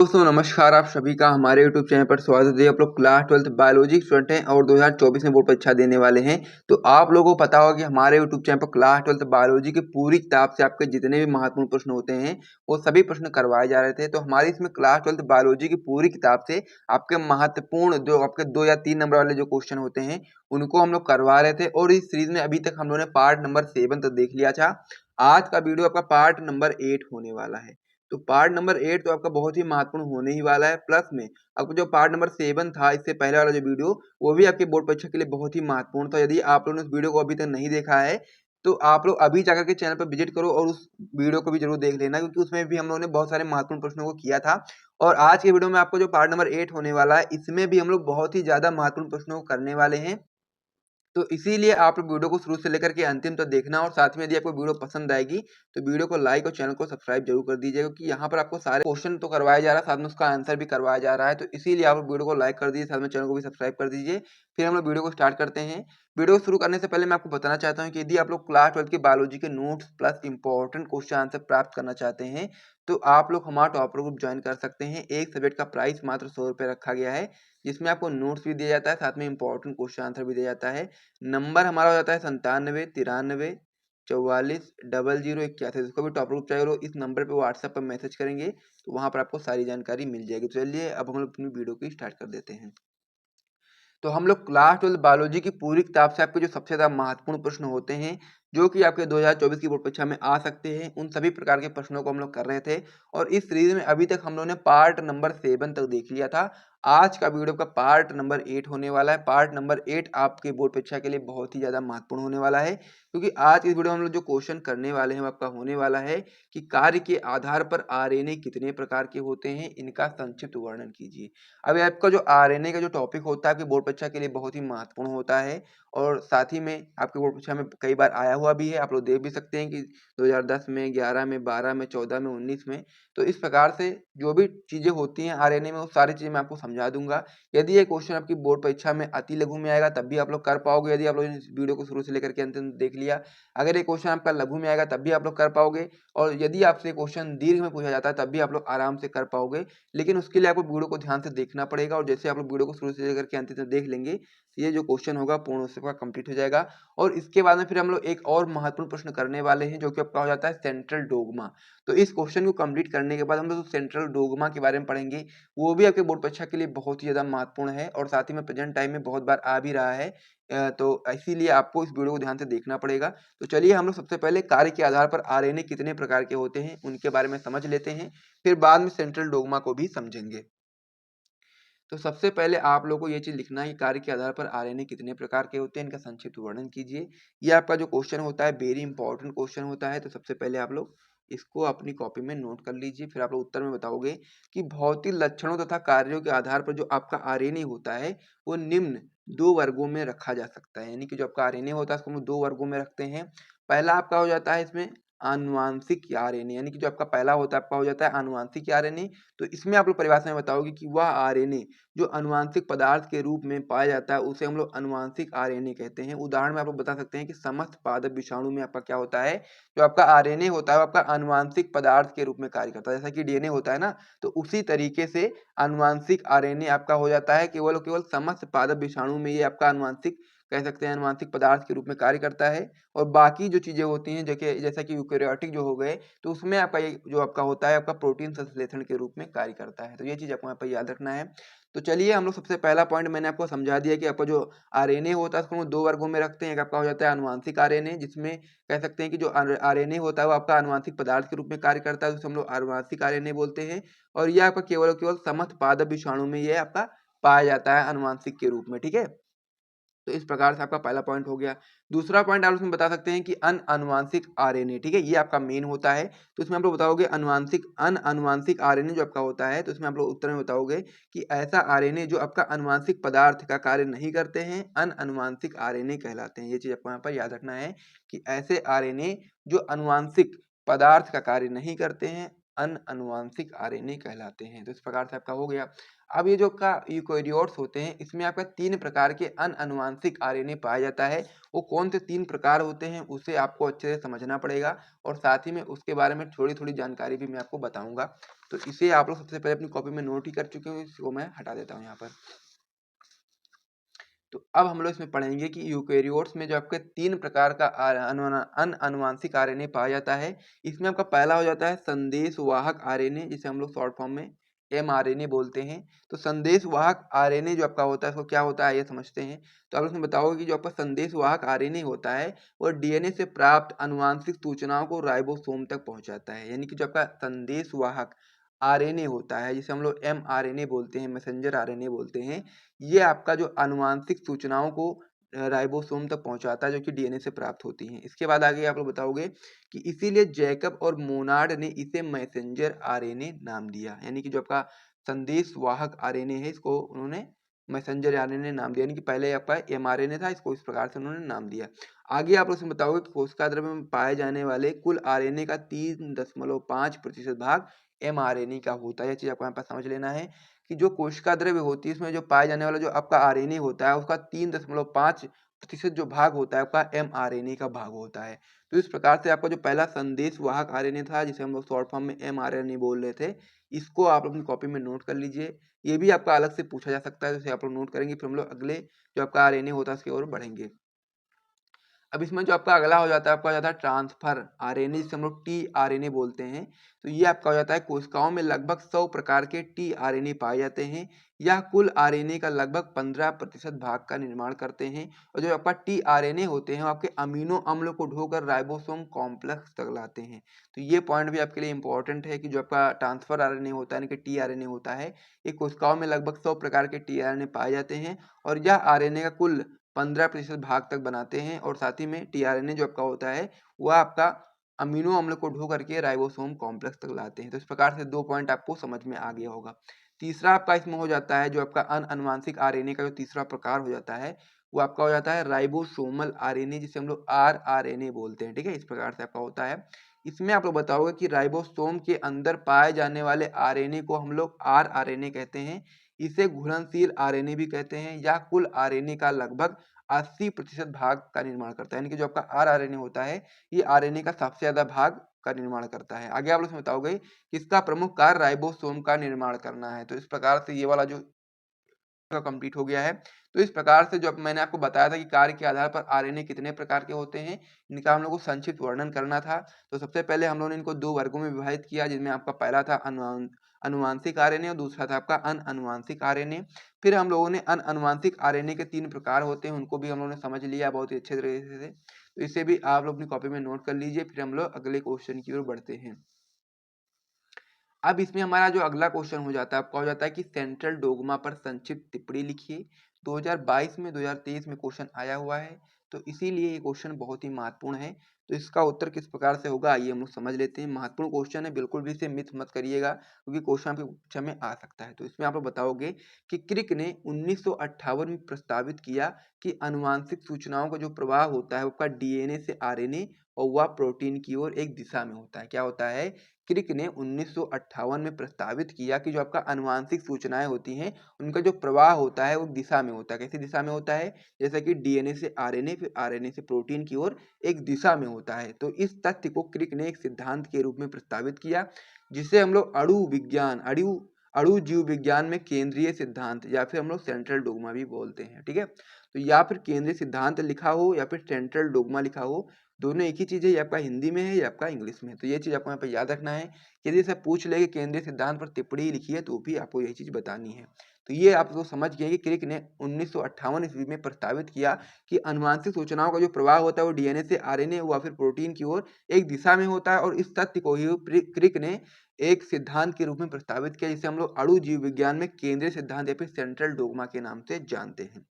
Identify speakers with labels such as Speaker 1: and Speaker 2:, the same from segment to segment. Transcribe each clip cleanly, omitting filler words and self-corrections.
Speaker 1: दोस्तों नमस्कार, आप सभी का हमारे यूट्यूब चैनल पर स्वागत है। आप लोग क्लास 12th बायोलॉजी स्टूडेंट हैं और 2024 में बोर्ड परीक्षा देने वाले हैं। तो आप लोगों को पता होगा कि हमारे यूट्यूब चैनल पर क्लास 12th बायोलॉजी की पूरी किताब से आपके जितने भी महत्वपूर्ण प्रश्न होते हैं वो सभी प्रश्न करवाए जा रहे थे। तो हमारी इसमें क्लास 12th बायोलॉजी की पूरी किताब से आपके महत्वपूर्ण जो आपके 2 या 3 नंबर वाले जो क्वेश्चन होते हैं उनको हम लोग करवा रहे थे। और इस सीरीज में अभी तक हम लोगों ने पार्ट नंबर 7 तक देख लिया था। आज का वीडियो आपका पार्ट नंबर 8 होने वाला है। तो पार्ट नंबर 8 तो आपका बहुत ही महत्वपूर्ण होने ही वाला है। प्लस में आपको जो पार्ट नंबर 7 था इससे पहले वाला जो वीडियो वो भी आपके बोर्ड परीक्षा के लिए बहुत ही महत्वपूर्ण था। यदि आप लोगों ने उस वीडियो को अभी तक नहीं देखा है तो आप लोग अभी जाकर के चैनल पर विजिट करो और उस वीडियो को भी जरूर देख लेना, क्योंकि उसमें भी हम लोगों ने बहुत सारे महत्वपूर्ण प्रश्नों को किया था। और आज के वीडियो में आपको जो पार्ट नंबर 8 होने वाला है इसमें भी हम लोग बहुत ही ज्यादा महत्वपूर्ण प्रश्नों को करने वाले हैं। तो इसीलिए आप लोग वीडियो को शुरू से लेकर के अंतिम तक देखना। और साथ में यदि आपको वीडियो पसंद आएगी तो वीडियो को लाइक और चैनल को सब्सक्राइब जरूर कर दीजिएगा, क्योंकि यहाँ पर आपको सारे क्वेश्चन तो करवाया जा रहा है, साथ में उसका आंसर भी करवाया जा रहा है। तो इसीलिए आप वीडियो को लाइक कर दीजिए, साथ में चैनल को भी सब्सक्राइब कर दीजिए। फिर हम लोग वीडियो को स्टार्ट करते हैं। वीडियो शुरू करने से पहले मैं आपको बताना चाहता हूँ कि यदि आप लोग क्लास 12 की बायोलॉजी के notes plus important question answer प्राप्त करना चाहते हैं तो आप लोग हमारा टॉपर ग्रुप ज्वाइन कर सकते हैं। एक सब्जेक्ट का प्राइस मात्र 100 रुपये रखा गया है, जिसमें आपको नोट्स भी दिया जाता है, साथ में इंपॉर्टेंट क्वेश्चन आंसर भी दिया जाता है। नंबर हमारा हो जाता है 97 93 44 0081। जिसको भी टॉपर ग्रुप चाहिए वो इस नंबर पे व्हाट्सएप पर मैसेज करेंगे तो वहां पर आपको सारी जानकारी मिल जाएगी। तो चलिए अब हम लोग अपनी वीडियो को स्टार्ट कर देते हैं। तो हम लोग क्लास 12 बायोलॉजी की पूरी किताब से आपके जो सबसे ज्यादा महत्वपूर्ण प्रश्न होते हैं जो कि आपके 2024 की बोर्ड परीक्षा में आ सकते हैं उन सभी प्रकार के प्रश्नों को हम लोग कर रहे थे। और इस सीरीज में अभी तक हम लोगों ने पार्ट नंबर 7 तक देख लिया था। आज का वीडियो का पार्ट नंबर 8 होने वाला है। पार्ट नंबर 8 आपके बोर्ड परीक्षा के लिए बहुत ही ज्यादा महत्वपूर्ण होने वाला है, क्योंकि आज इस वीडियो में हम लोग जो क्वेश्चन करने वाले हैं वो आपका होने वाला है कि कार्य के आधार पर आरएनए कितने प्रकार के होते हैं, इनका संक्षिप्त वर्णन कीजिए। अब आपका जो आरएनए का जो टॉपिक होता है आपके बोर्ड परीक्षा के लिए बहुत ही महत्वपूर्ण होता है। और साथ ही में आपके बोर्ड परीक्षा में कई बार आया हुआ भी है, आप लोग देख भी सकते हैं कि 2010 में, 11 में, 12 में, 14 में, 19 में। तो इस प्रकार से जो भी चीजें होती हैं आरएनए में वो सारी चीजें मैं आपको समझा दूंगा। यदि ये क्वेश्चन आपकी बोर्ड परीक्षा में अति लघु में आएगा तब भी आप लोग कर पाओगे, यदि आप लोग इस वीडियो को शुरू से लेकर के अंत तक देख लिया। अगर ये क्वेश्चन आपका लघु में आएगा तब भी आप लोग कर पाओगे, और यदि आपसे क्वेश्चन दीर्घ में पूछा जाता है तब भी आप लोग आराम से कर पाओगे। लेकिन उसके लिए आपको वीडियो को ध्यान से देखना पड़ेगा, और जैसे आप लोग वीडियो को शुरू से लेकर के अंत तक देख लेंगे ये जो क्वेश्चन होगा पूर्ण रूप से कंप्लीट हो जाएगा। और इसके बाद में फिर हम लोग एक और महत्वपूर्ण प्रश्न करने वाले हैं जो कि आपका हो जाता है सेंट्रल डोगमा। तो इस क्वेश्चन को कंप्लीट करने के बाद हम लोग सेंट्रल डोगमा के बारे में पढ़ेंगे। वो भी आपके बोर्ड परीक्षा के लिए बहुत ही ज्यादा महत्वपूर्ण है और साथ ही में प्रेजेंट टाइम में बहुत बार आ भी रहा है। तो इसीलिए आपको इस वीडियो को ध्यान से देखना पड़ेगा। तो चलिए हम लोग सबसे पहले कार्य के आधार पर आरएनए कितने प्रकार के होते हैं उनके बारे में समझ लेते हैं, फिर बाद में सेंट्रल डोगमा को भी समझेंगे। तो सबसे पहले आप लोगों को ये चीज लिखना है कि कार्य के आधार पर आरएनए कितने प्रकार के होते हैं, इनका संक्षिप्त वर्णन कीजिए। ये आपका जो क्वेश्चन होता है वेरी इंपॉर्टेंट क्वेश्चन होता है। तो सबसे पहले आप लोग इसको अपनी कॉपी में नोट कर लीजिए। फिर आप लोग उत्तर में बताओगे कि भौतिक लक्षणों तथा कार्यों के आधार पर जो आपका आरएनए होता है वो निम्न दो वर्गों में रखा जा सकता है। यानी कि जो आपका आरएनए होता है उसको हम लोग दो वर्गों में रखते हैं। पहला आपका हो जाता है इसमें आनुवांशिक आरएनए, यानी कि जो आपका पहला होता है आपका हो जाता है आनुवांशिक आरएनए। तो इसमें आप लोग परिभाषा में बताओगे कि वह आरएनए जो आनुवांशिक पदार्थ के रूप में पाया जाता है उसे हम लोग आनुवांशिक आरएनए कहते हैं। उदाहरण में आप लोग बता सकते हैं कि समस्त पादप विषाणु में आपका क्या होता है, जो आपका आरएनए होता है वो आपका आनुवांशिक पदार्थ के रूप में कार्य करता है। जैसा कि डीएनए होता है ना, तो उसी तरीके से आनुवांशिक आरएनए आपका हो जाता है केवल केवल समस्त पादप विषाणु में ये आपका आनुवांशिक कह सकते हैं आनुवांशिक पदार्थ के रूप में कार्य करता है। और बाकी जो चीजें होती हैं जैसा कि यूकेरियोटिक जो हो गए तो उसमें आपका ये जो आपका होता है आपका प्रोटीन संश्लेषण के रूप में कार्य करता है। तो ये चीज आपको यहाँ पर याद रखना है। तो चलिए हम लोग सबसे पहला पॉइंट मैंने आपको समझा दिया कि आपका जो आरएनए होता है उसको हम लोग दो वर्गों में रखते हैं। एक आपका हो जाता है आनुवांशिक आरएनए, जिसमें कह सकते हैं कि जो आरएनए होता है वो आपका आनुवांशिक पदार्थ के रूप में कार्य करता है, जिसे हम लोग आनुवांशिक आरएनए बोलते हैं। और यह आपका केवल केवल समस्त पादप विषाणु में ये आपका पाया जाता है आनुवांशिक के रूप में। ठीक है, तो इस प्रकार से आपका पहला पॉइंट हो गया। दूसरा पॉइंट आप उसमें बता सकते हैं कि अनुवांशिक आरएनए, ठीक है, ये आपका मेन होता है। तो इसमें आप लोग बताओगे अनुवांशिक आरएनए जो आपका होता है, तो इसमें आप लोग उत्तर में बताओगे कि ऐसा आरएनए जो आपका अनुवांशिक पदार्थ का कार्य नहीं करते हैं अनुवांशिक आरएनए कहलाते हैं। ये चीज आपको यहाँ पर याद रखना है कि ऐसे आरएनए जो अनुवांशिक पदार्थ का कार्य नहीं करते हैं अनुवांशिक आरएनए कहलाते हैं। तो इस प्रकार से आपका हो गया। अब ये जो आपका यूकेरियोट्स होते हैं, इसमें आपका 3 प्रकार के अनुवांशिक आरएनए पाया जाता है। वो कौन से 3 प्रकार होते हैं उसे आपको अच्छे से समझना पड़ेगा और साथ ही में उसके बारे में थोड़ी-थोड़ी जानकारी भी मैं आपको बताऊँगा। तो इसे आप लोग सबसे पहले अपनी कॉपी में नोट ही कर चुके हो, इसको मैं हटा देता हूँ यहाँ पर। तो अब हम लोग इसमें पढ़ेंगे कि यूकेरियोट्स में जो आपके 3 प्रकार का अनुवांशिक आरएनए पाया जाता है। इसमें आपका पहला हो जाता है संदेशवाहक आरएनए, जिसे हम लोग शॉर्ट फॉर्म में एमआरएनए बोलते हैं। तो संदेशवाहक आरएनए जो आपका होता है, इसको क्या होता है ये समझते हैं। तो आप इसमें बताओगे कि जो आपका संदेशवाहक आरएनए होता है वो डीएनए से प्राप्त अनुवांशिक सूचनाओं को राइबोसोम तक पहुंचाता है। यानी कि जो आपका संदेशवाहक आरएनए होता है, जिसे हम लोग एमआरएनए बोलते हैं, मैसेंजर आरएनए बोलते हैं, ये आपका जो आनुवांशिक सूचनाओं को राइबोसोम तक पहुंचाता है, जो कि डीएनए से प्राप्त होती हैं। इसके बाद आगे आप लोग बताओगे कि इसीलिए जैकब और मोनार्ड ने इसे मैसेंजर आरएनए नाम दिया। यानी कि जो आपका संदेशवाहक आरएनए है, इसको उन्होंने मैसेंजर आरएनए नाम दिया। यानी कि पहले आपका एमआरएनए था, इसको इस प्रकार से उन्होंने नाम दिया। आगे आप लोग इसमें बताओगे कि कोशिका द्रव्य में पाए जाने वाले कुल आरएनए का 3.5% भाग एमआरएनए का होता है। यह चीज आपको यहाँ पर समझ लेना है कि जो कोशिका द्रव्य होती है, इसमें जो पाए जाने वाला जो आपका आरएनए होता है, उसका 3.5% जो भाग होता है आपका एमआरएनए का भाग होता है। तो इस प्रकार से आपका जो पहला संदेशवाहक आरएनए था, जिसे हम लोग शॉर्ट फॉर्म में एमआरएनए बोल रहे थे, इसको आप अपनी कॉपी में नोट कर लीजिए। ये भी आपका अलग से पूछा जा सकता है, जैसे आप लोग नोट करेंगे, फिर हम लोग अगले जो आपका आरएनए होता है उसकी ओर बढ़ेंगे। अब इसमें जो आपका अगला हो जाता है, आपका हो जाता है ट्रांसफर आरएनए, जिसे हम लोग टीआरएनए बोलते हैं। तो ये आपका हो जाता है कोशिकाओं में लगभग 100 प्रकार के टीआरएनए पाए जाते हैं। यह कुल आरएनए का लगभग 15% भाग का निर्माण करते हैं। और जो आपका टीआरएनए होते हैं वो आपके अमीनो अम्ल को ढोकर राइबोसोम कॉम्प्लेक्स तक लाते हैं। तो ये पॉइंट भी आपके लिए इंपॉर्टेंट है कि जो आपका ट्रांसफर आरएनए होता है, यानी कि टीआरएनए होता है, ये कोशिकाओं में लगभग 100 प्रकार के टीआरएनए पाए जाते हैं और यह आरएनए का कुल 15% भाग तक बनाते हैं। और साथ ही में टीआरएनए जो आपका होता है वह आपका अमीनो अम्ल को ढो करके राइबोसोम कॉम्प्लेक्स तक लाते हैं। तो इस प्रकार से 2 पॉइंट आपको समझ में आ गया होगा। तीसरा आपका इसमें हो जाता है जो आपका अनुवांशिक आरएनए का जो तीसरा प्रकार हो जाता है, वो आपका हो जाता है राइबोसोमल आरएनए, जिसे हम लोग आरआरएनए बोलते हैं। ठीक है, इस प्रकार से आपका होता है। इसमें आप लोग बताओगे कि राइबोसोम के अंदर पाए जाने वाले आरएनए को हम लोग आरआरएनए कहते हैं। इसे घुलनशील आरएनए भी कहते हैं। या कुल आरएनए का लगभग 80% भाग का निर्माण करता है। यानी कि जो आपका आरआरएनए होता है, ये आरएनए का सबसे ज्यादा भाग का निर्माण करता है। आगे आप लोग इसमें बताओगे कि इसका प्रमुख कार्य राइबोसोम का निर्माण करना है। तो इस प्रकार से ये वाला जो कंप्लीट हो गया है। तो इस प्रकार से जो अब मैंने आपको बताया था कि कार्य के आधार पर आरएनए कितने प्रकार के होते हैं, इनका हम लोग को संक्षिप्त वर्णन करना था। तो सबसे पहले हम लोगों ने इनको 2 वर्गों में विभाजित किया, जिनमें आपका पहला था अनुवांशिक आरएनए और दूसरा था आपका अनुवांशिक आरएनए। फिर हम लोगों ने अनुवांशिक आरएनए के 3 प्रकार होते हैं, उनको भी हम लोगों ने समझ लिया बहुत ही अच्छे तरीके से। तो इसे भी आप लोग अपनी कॉपी में नोट कर लीजिए। फिर हम लोग अगले क्वेश्चन की ओर बढ़ते हैं। अब इसमें हमारा जो अगला क्वेश्चन हो जाता है, आपका हो जाता है कि सेंट्रल डोग्मा पर संक्षिप्त टिप्पणी लिखिए। 2022 में 2023 में क्वेश्चन आया हुआ है, तो इसीलिए ये क्वेश्चन बहुत ही महत्वपूर्ण है। तो इसका उत्तर किस प्रकार से होगा आइए हम लोग समझ लेते हैं। महत्वपूर्ण क्वेश्चन है, बिल्कुल भी इसे मिस मत करिएगा, क्योंकि क्वेश्चन आपके परीक्षा में आ सकता है। तो इसमें आप लोग बताओगे कि क्रिक ने 1958 में प्रस्तावित किया कि अनुवांशिक सूचनाओं का जो प्रवाह होता है, वो आपका डीएनए से आरएनए और वह प्रोटीन की ओर एक दिशा में होता है। क्या होता है? क्रिक ने 1958 में प्रस्तावित किया कि जो आपका अनुवांशिक सूचनाएं होती हैं, उनका जो प्रवाह होता है वो दिशा में होता है। कैसी दिशा में होता है? जैसा कि डीएनए से आरएनए, फिर आरएनए से प्रोटीन की ओर एक दिशा में होता है। तो इस तथ्य को क्रिक ने एक सिद्धांत के रूप में प्रस्तावित किया, जिसे हम लोग अणु जीव विज्ञान में केंद्रीय सिद्धांत या फिर हम लोग सेंट्रल डोग्मा भी बोलते हैं। ठीक है, तो या फिर केंद्रीय सिद्धांत लिखा हो या फिर सेंट्रल डोग्मा लिखा हो, दोनों एक ही चीज है। ये आपका हिंदी में है या आपका इंग्लिश में है। तो ये चीज आपको यहाँ पे याद रखना है। यदि से पूछ ले कि केंद्रीय सिद्धांत पर टिप्पणी लिखी है, तो भी आपको यही चीज बतानी है। तो ये आप लोग समझ गए कि क्रिक ने 1958 ईस्वी में प्रस्तावित किया कि अनुवांशिक सूचनाओं का जो प्रवाह होता है वो डीएनए से आरएनए व फिर प्रोटीन की ओर एक दिशा में होता है। और इस तथ्य को ही क्रिक ने एक सिद्धांत के रूप में प्रस्तावित किया, जिसे हम लोग अणु जीव विज्ञान में केंद्रीय सिद्धांत या फिर सेंट्रल डोग्मा के नाम से जानते हैं।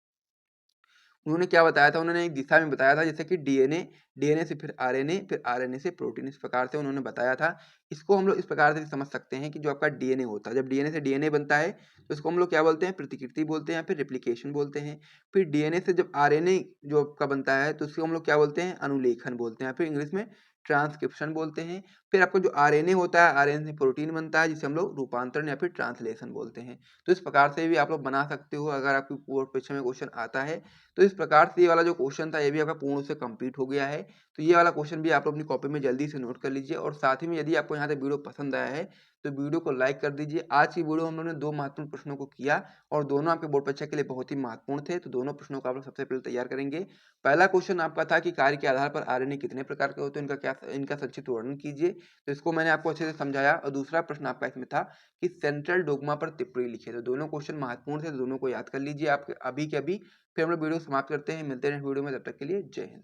Speaker 1: उन्होंने क्या बताया था? उन्होंने एक दिशा में बताया था, जैसे कि डीएनए से फिर आरएनए, फिर आरएनए से प्रोटीन, इस प्रकार से उन्होंने बताया था। इसको हम लोग इस प्रकार से भी समझ सकते हैं कि जो आपका डीएनए होता है, जब डीएनए से डीएनए बनता है तो इसको हम लोग क्या बोलते हैं? प्रतिकृति बोलते हैं या फिर रेप्लिकेशन बोलते हैं। फिर डीएनए से जब आरएनए जो आपका बनता है तो उसको हम लोग क्या बोलते हैं? अनुलेखन बोलते हैं, या फिर इंग्लिश में ट्रांसक्रिप्शन बोलते हैं। फिर आपका जो आरएनए होता है, आरएनए से प्रोटीन बनता है जिसे हम लोग रूपांतरण या फिर ट्रांसलेशन बोलते हैं। तो इस प्रकार से भी आप लोग बना सकते हो अगर आपकी बोर्ड परीक्षा में क्वेश्चन आता है। तो इस प्रकार से ये वाला जो क्वेश्चन था ये भी आपका पूर्ण रूप से कंप्लीट हो गया है। तो ये वाला क्वेश्चन भी आप लोग अपनी कॉपी में जल्दी से नोट कर लीजिए और साथ ही में यदि आपको यहाँ से वीडियो पसंद आया है तो वीडियो को लाइक कर दीजिए। आज की वीडियो हम लोगों ने 2 महत्वपूर्ण प्रश्नों को किया और दोनों आपके बोर्ड परीक्षा के लिए बहुत ही महत्वपूर्ण थे। तो दोनों प्रश्नों को आप लोग सबसे पहले तैयार करेंगे। पहला क्वेश्चन आपका था कि कार्य के आधार पर आरएनए कितने प्रकार के होते हैं, इनका संक्षिप्त वर्णन कीजिए। तो इसको मैंने आपको अच्छे से समझाया और दूसरा प्रश्न आपका इसमें था कि सेंट्रल डोग्मा पर टिप्पणी लिखिए। तो दोनों क्वेश्चन महत्वपूर्ण थे, तो दोनों को याद कर लीजिए आप अभी के अभी। फिर हम लोग वीडियो समाप्त करते हैं, मिलते हैं नेक्स्ट वीडियो में, तब तक के लिए जय हिंद।